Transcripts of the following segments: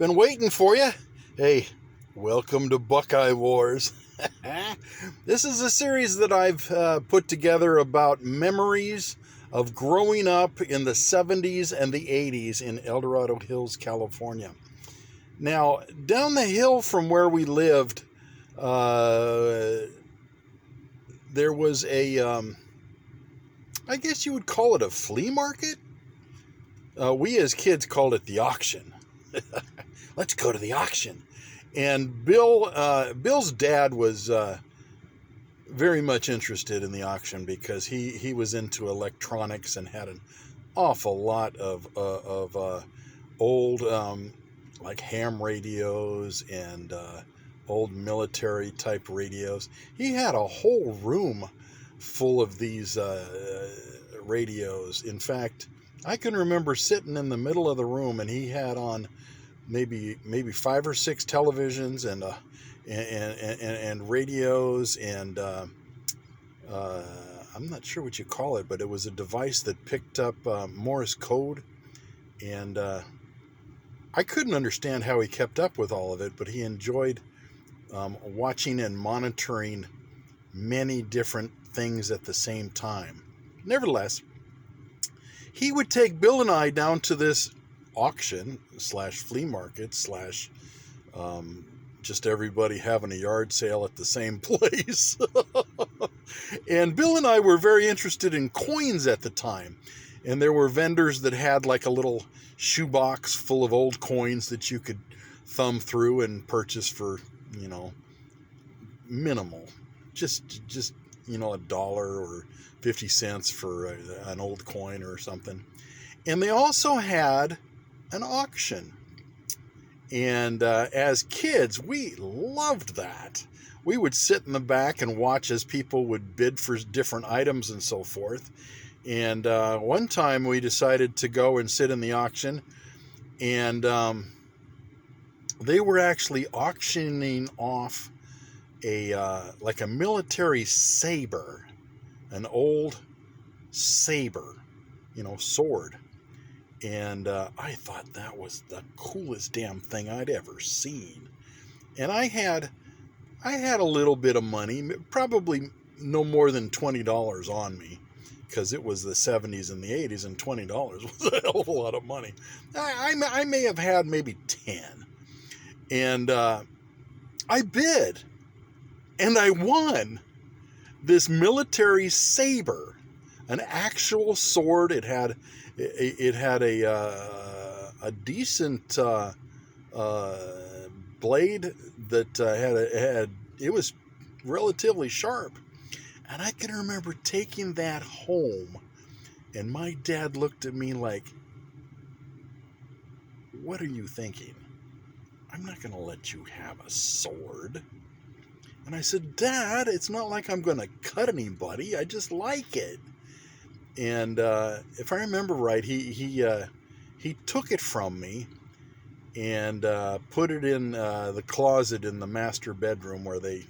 Been waiting for you. Hey, welcome to Buckeye Wars. This is a series that I've put together about memories of growing up in the 70s and the 80s in El Dorado Hills, California. Now, down the hill from where we lived, there was I guess you would call it a flea market. We as kids called it the auction. Let's go to the auction. And Bill's dad was very much interested in the auction because he was into electronics and had an awful lot of old like ham radios and old military type radios. He had a whole room full of these radios. In fact, I can remember sitting in the middle of the room and he had on maybe 5 or 6 televisions and radios and I'm not sure what you call it, but it was a device that picked up Morse code, and I couldn't understand how he kept up with all of it, but he enjoyed watching and monitoring many different things at the same time. Nevertheless, he would take Bill and I down to this auction / flea market / just everybody having a yard sale at the same place. And Bill and I were very interested in coins at the time. And there were vendors that had like a little shoebox full of old coins that you could thumb through and purchase for, minimal. Just $1 or 50 cents for an old coin or something. And they also had an auction. And as kids, we loved that. We would sit in the back and watch as people would bid for different items and so forth. And one time we decided to go and sit in the auction, and they were actually auctioning off a military saber, an old saber, sword. And I thought that was the coolest damn thing I'd ever seen. And I had a little bit of money, probably no more than $20 on me, because it was the 70s and the 80s, and $20 was a hell of a lot of money. I may have had maybe 10. And I bid, and I won this military saber, an actual sword. It had a decent blade that it was relatively sharp. And I can remember taking that home, and my dad looked at me like, "What are you thinking? I'm not going to let you have a sword." And I said, "Dad, it's not like I'm going to cut anybody. I just like it." And if I remember right, he took it from me and put it in the closet in the master bedroom where the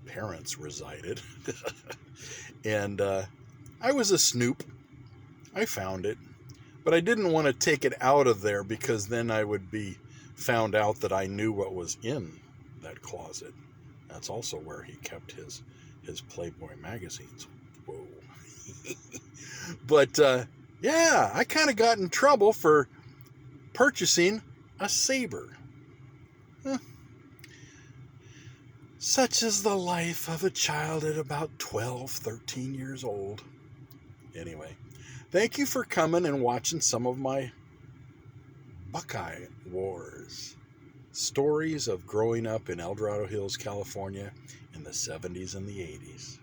parents resided. And I was a snoop. I found it, but I didn't want to take it out of there because then I would be found out that I knew what was in that closet. That's also where he kept his Playboy magazines. Whoa. But yeah, I kind of got in trouble for purchasing a saber. Such is the life of a child at about 12, 13 years old. Anyway, thank you for coming and watching some of my Buckeye Wars. Stories of growing up in El Dorado Hills, California in the 70s and the 80s.